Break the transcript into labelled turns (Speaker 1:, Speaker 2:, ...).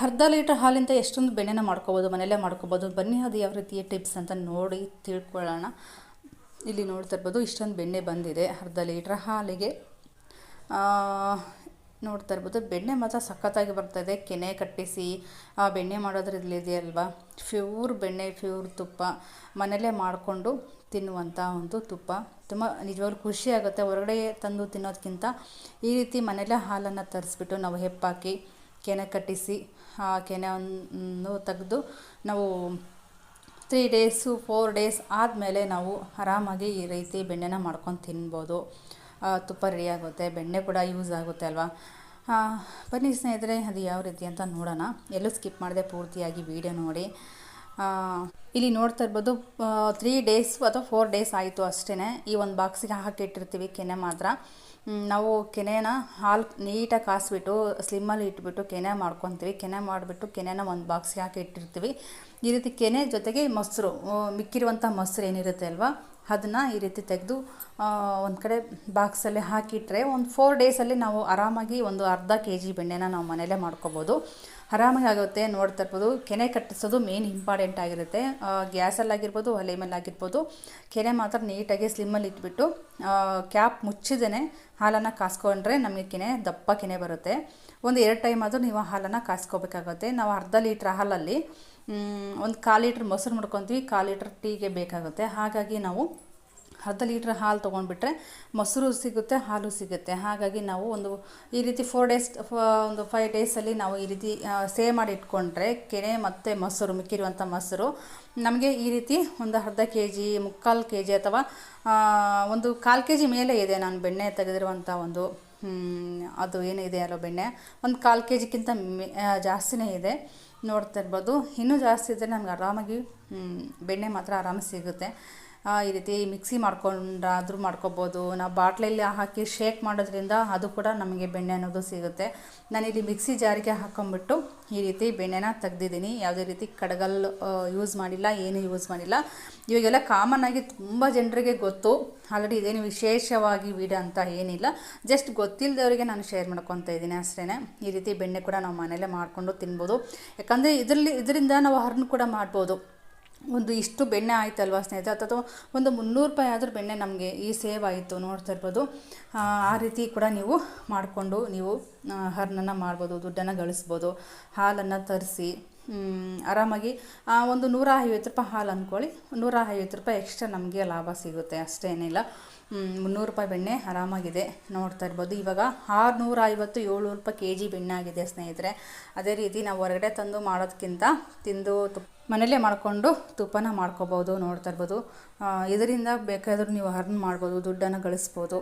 Speaker 1: ಅರ್ಧ ಲೀಟರ್ ಹಾಲಿಂದ ಎಷ್ಟೊಂದು ಬೆಣ್ಣೆನ ಮಾಡ್ಕೋಬೋದು, ಮನೆಯಲ್ಲೇ ಮಾಡ್ಕೋಬೋದು. ಬನ್ನಿ ಅದು ಯಾವ ರೀತಿಯ ಟಿಪ್ಸ್ ಅಂತ ನೋಡಿ ತಿಳ್ಕೊಳ್ಳೋಣ. ಇಲ್ಲಿ ನೋಡ್ತಾ ಇರ್ಬೋದು ಇಷ್ಟೊಂದು ಬೆಣ್ಣೆ ಬಂದಿದೆ ಅರ್ಧ ಲೀಟ್ರ್ ಹಾಲಿಗೆ. ನೋಡ್ತಾ ಇರ್ಬೋದು ಬೆಣ್ಣೆ ಮಾತ್ರ ಸಖತ್ತಾಗಿ ಬರ್ತಾಯಿದೆ. ಕೆನೆ ಕಟ್ಟಿಸಿ ಬೆಣ್ಣೆ ಮಾಡೋದ್ರಲ್ಲಿ ಇದೆಯಲ್ವಾ, ಪ್ಯೂರ್ ಬೆಣ್ಣೆ, ಪ್ಯೂರ್ ತುಪ್ಪ, ಮನೆಯಲ್ಲೇ ಮಾಡಿಕೊಂಡು ತಿನ್ನುವಂಥ ಒಂದು ತುಪ್ಪ. ತುಂಬ ನಿಜವಾಗ್ಲೂ ಖುಷಿ ಆಗುತ್ತೆ. ಹೊರಗಡೆ ತಂದು ತಿನ್ನೋದಕ್ಕಿಂತ ಈ ರೀತಿ ಮನೆಯಲ್ಲೇ ಹಾಲನ್ನು ತರಿಸ್ಬಿಟ್ಟು ನಾವು ಹೆಪ್ಪಾಕಿ ಕೆನೆ ಕಟ್ಟಿಸಿ ಆ ಕೆನೆಯನ್ನು ತೆಗೆದು ನಾವು 3 ಡೇಸು 4 ಡೇಸ್ ಆದಮೇಲೆ ನಾವು ಆರಾಮಾಗಿ ಈ ರೀತಿ ಬೆಣ್ಣೆನ ಮಾಡ್ಕೊಂಡು ತಿನ್ಬೋದು. ತುಪ್ಪ ರೆಡಿ ಆಗುತ್ತೆ, ಬೆಣ್ಣೆ ಕೂಡ ಯೂಸ್ ಆಗುತ್ತೆ ಅಲ್ವಾ. ಬನ್ನಿ ಸ್ನೇಹಿತರೆ ಅದು ಯಾವ ರೀತಿ ಅಂತ ನೋಡೋಣ. ಎಲ್ಲೂ ಸ್ಕಿಪ್ ಮಾಡದೆ ಪೂರ್ತಿಯಾಗಿ ವಿಡಿಯೋ ನೋಡಿ. ಇಲ್ಲಿ ನೋಡ್ತಾ ಇರ್ಬೋದು 3 ಡೇಸ್ ಅಥವಾ 4 ಡೇಸ್ ಆಯಿತು ಅಷ್ಟೇ. ಈ ಒಂದು ಬಾಕ್ಸಿಗೆ ಹಾಕಿಟ್ಟಿರ್ತೀವಿ ಕೆನೆ ಮಾತ್ರ. ನಾವು ಕೆನೆನ ಹಾಲು ನೀಟಾಗಿ ಕಾಸಿಬಿಟ್ಟು ಸ್ಲಿಮ್ಮಲ್ಲಿ ಇಟ್ಬಿಟ್ಟು ಕೆನೆ ಮಾಡ್ಕೊತೀವಿ. ಕೆನೆ ಮಾಡಿಬಿಟ್ಟು ಕೆನೆನ ಒಂದು ಬಾಕ್ಸಿಗೆ ಹಾಕಿ ಇಟ್ಟಿರ್ತೀವಿ. ಈ ರೀತಿ ಕೆನೆ ಜೊತೆಗೆ ಮೊಸರು, ಮಿಕ್ಕಿರುವಂಥ ಮೊಸರು ಏನಿರುತ್ತೆ ಅಲ್ವಾ, ಅದನ್ನು ಈ ರೀತಿ ತೆಗೆದು ಒಂದು ಕಡೆ ಬಾಕ್ಸಲ್ಲಿ ಹಾಕಿಟ್ರೆ ಒಂದು 4 ಡೇಸಲ್ಲಿ ನಾವು ಆರಾಮಾಗಿ ಒಂದು ಅರ್ಧ kg ಬೆಣ್ಣೆನ ನಾವು ಮನೆಯಲ್ಲೇ ಮಾಡ್ಕೊಬೋದು. ಆರಾಮಾಗಿ ಆಗುತ್ತೆ. ನೋಡ್ತಾ ಇರ್ಬೋದು ಕೆನೆ ಕಟ್ಟಿಸೋದು ಮೇನ್ ಇಂಪಾರ್ಟೆಂಟ್ ಆಗಿರುತ್ತೆ. ಗ್ಯಾಸಲ್ಲಾಗಿರ್ಬೋದು, ಒಲೆ ಮೇಲಾಗಿರ್ಬೋದು, ಕೆನೆ ಮಾತ್ರ ನೀಟಾಗಿ ಸ್ಲಿಮ್ಮಲ್ಲಿ ಇಟ್ಬಿಟ್ಟು ಕ್ಯಾಪ್ ಮುಚ್ಚಿದೇ ಹಾಲನ್ನು ಕಾಸ್ಕೊಂಡ್ರೆ ನಮಗೆ ಕೆನೆ ದಪ್ಪ ಕೆನೆ ಬರುತ್ತೆ. ಒಂದು 2 ಟೈಮ್ ಆದರೂ ನೀವು ಹಾಲನ್ನು ಕಾಸ್ಕೋಬೇಕಾಗುತ್ತೆ. ನಾವು ಅರ್ಧ ಲೀಟ್ರ್ ಹಾಲಲ್ಲಿ ಒಂದು 1/4 ಲೀಟ್ರ್ ಮೊಸರು ಮಾಡ್ಕೊತೀವಿ, 1/4 ಲೀಟ್ರ್ ಟೀಗೆ ಬೇಕಾಗುತ್ತೆ. ಹಾಗಾಗಿ ನಾವು ಅರ್ಧ ಲೀಟ್ರ್ ಹಾಲು ತೊಗೊಂಡ್ಬಿಟ್ರೆ ಮೊಸರು ಸಿಗುತ್ತೆ, ಹಾಲು ಸಿಗುತ್ತೆ. ಹಾಗಾಗಿ ನಾವು ಈ ರೀತಿ 4 ಡೇಸ್ ಒಂದು 5 ಡೇಸಲ್ಲಿ ನಾವು ಈ ರೀತಿ ಸೇವ್ ಮಾಡಿ ಇಟ್ಕೊಂಡ್ರೆ ಕೆನೆ ಮತ್ತು ಮೊಸರು, ಮಿಕ್ಕಿರುವಂಥ ಮೊಸರು ನಮಗೆ ಈ ರೀತಿ ಒಂದು ಅರ್ಧ kg, 3/4 kg ಅಥವಾ ಒಂದು 1/4 kg ಮೇಲೆ ಇದೆ. ನಾನು ಬೆಣ್ಣೆ ತೆಗೆದಿರುವಂಥ ಒಂದು ಅದು ಏನಿದೆ ಅಲ್ಲೋ ಬೆಣ್ಣೆ ಒಂದು 1/4 kgಕ್ಕಿಂತ ಜಾಸ್ತಿನೇ ಇದೆ. ನೋಡ್ತಾ ಇರ್ಬೋದು ಇನ್ನೂ ಜಾಸ್ತಿ ಇದ್ದರೆ ನಮ್ಗೆ ಆರಾಮಾಗಿ ಬೆಣ್ಣೆ ಮಾತ್ರ ಆರಾಮಾಗಿ ಸಿಗುತ್ತೆ. ಈ ರೀತಿ ಮಿಕ್ಸಿ ಮಾಡ್ಕೊಂಡಾದರೂ ಮಾಡ್ಕೊಬೋದು. ನಾವು ಬಾಟ್ಲಲ್ಲಿ ಹಾಕಿ ಶೇಕ್ ಮಾಡೋದ್ರಿಂದ ಅದು ಕೂಡ ನಮಗೆ ಬೆಣ್ಣೆ ಅನ್ನೋದು ಸಿಗುತ್ತೆ. ನಾನಿಲ್ಲಿ ಮಿಕ್ಸಿ ಜಾರಿಗೆ ಹಾಕ್ಕೊಂಬಿಟ್ಟು ಈ ರೀತಿ ಬೆಣ್ಣೆನ ತೆಗ್ದಿದ್ದೀನಿ. ಯಾವುದೇ ರೀತಿ ಕಡಗಲ್ ಯೂಸ್ ಮಾಡಿಲ್ಲ, ಏನು ಯೂಸ್ ಮಾಡಿಲ್ಲ. ಇವಾಗೆಲ್ಲ ಕಾಮನ್ನಾಗಿ ತುಂಬ ಜನರಿಗೆ ಗೊತ್ತು ಆಲ್ರೆಡಿ. ಇದೇನು ವಿಶೇಷವಾಗಿ ವಿಡಿಯೋ ಅಂತ ಏನಿಲ್ಲ, ಜಸ್ಟ್ ಗೊತ್ತಿಲ್ಲದವರಿಗೆ ನಾನು ಶೇರ್ ಮಾಡ್ಕೊತಾ ಇದ್ದೀನಿ ಅಷ್ಟೇ. ಈ ರೀತಿ ಬೆಣ್ಣೆ ಕೂಡ ನಾವು ಮನೆಯಲ್ಲೇ ಮಾಡಿಕೊಂಡು ತಿನ್ಬೋದು. ಯಾಕಂದರೆ ಇದರಿಂದ ನಾವು ಅರ್ನ್ ಕೂಡ ಮಾಡ್ಬೋದು. ಒಂದು ಇಷ್ಟು ಬೆಣ್ಣೆ ಆಯ್ತಲ್ವ ಸ್ನೇಹಿತರೆ, ಅಥವಾ ಒಂದು 300 ರೂಪಾಯಿ ಆದರೂ ಬೆಣ್ಣೆ ನಮಗೆ ಈ ಸೇವ್ ಆಯಿತು. ನೋಡ್ತಾ ಇರ್ಬೋದು ಆ ರೀತಿ ಕೂಡ ನೀವು ಮಾಡಿಕೊಂಡು ನೀವು ಅರ್ನನ್ನು ಮಾಡ್ಬೋದು, ದುಡ್ಡನ್ನು ಗಳಿಸ್ಬೋದು. ಹಾಲನ್ನು ತರಿಸಿ ಆರಾಮಾಗಿ ಒಂದು 150 ರೂಪಾಯಿ ಹಾಲು ಅಂದ್ಕೊಳ್ಳಿ, 150 ರೂಪಾಯಿ ಎಕ್ಸ್ಟ್ರಾ ನಮಗೆ ಲಾಭ ಸಿಗುತ್ತೆ, ಅಷ್ಟೇನಿಲ್ಲ. 300 ರೂಪಾಯಿ ಬೆಣ್ಣೆ ಆರಾಮಾಗಿದೆ. ನೋಡ್ತಾ ಇರ್ಬೋದು ಇವಾಗ 650-700 ರೂಪಾಯಿ kg ಬೆಣ್ಣೆ ಆಗಿದೆ ಸ್ನೇಹಿತರೆ. ಅದೇ ರೀತಿ ನಾವು ಹೊರಗಡೆ ತಂದು ಮಾಡೋದಕ್ಕಿಂತ ತಿಂದು ಮನೆಯಲ್ಲೇ ಮಾಡಿಕೊಂಡು ತುಪ್ಪನ ಮಾಡ್ಕೋಬೋದು. ನೋಡ್ತಾ ಇರ್ಬೋದು ಇದರಿಂದ ಬೇಕಾದರೂ ನೀವು ಅರ್ನ್ ಮಾಡ್ಬೋದು, ದುಡ್ಡನ್ನು ಗಳಿಸ್ಬೋದು.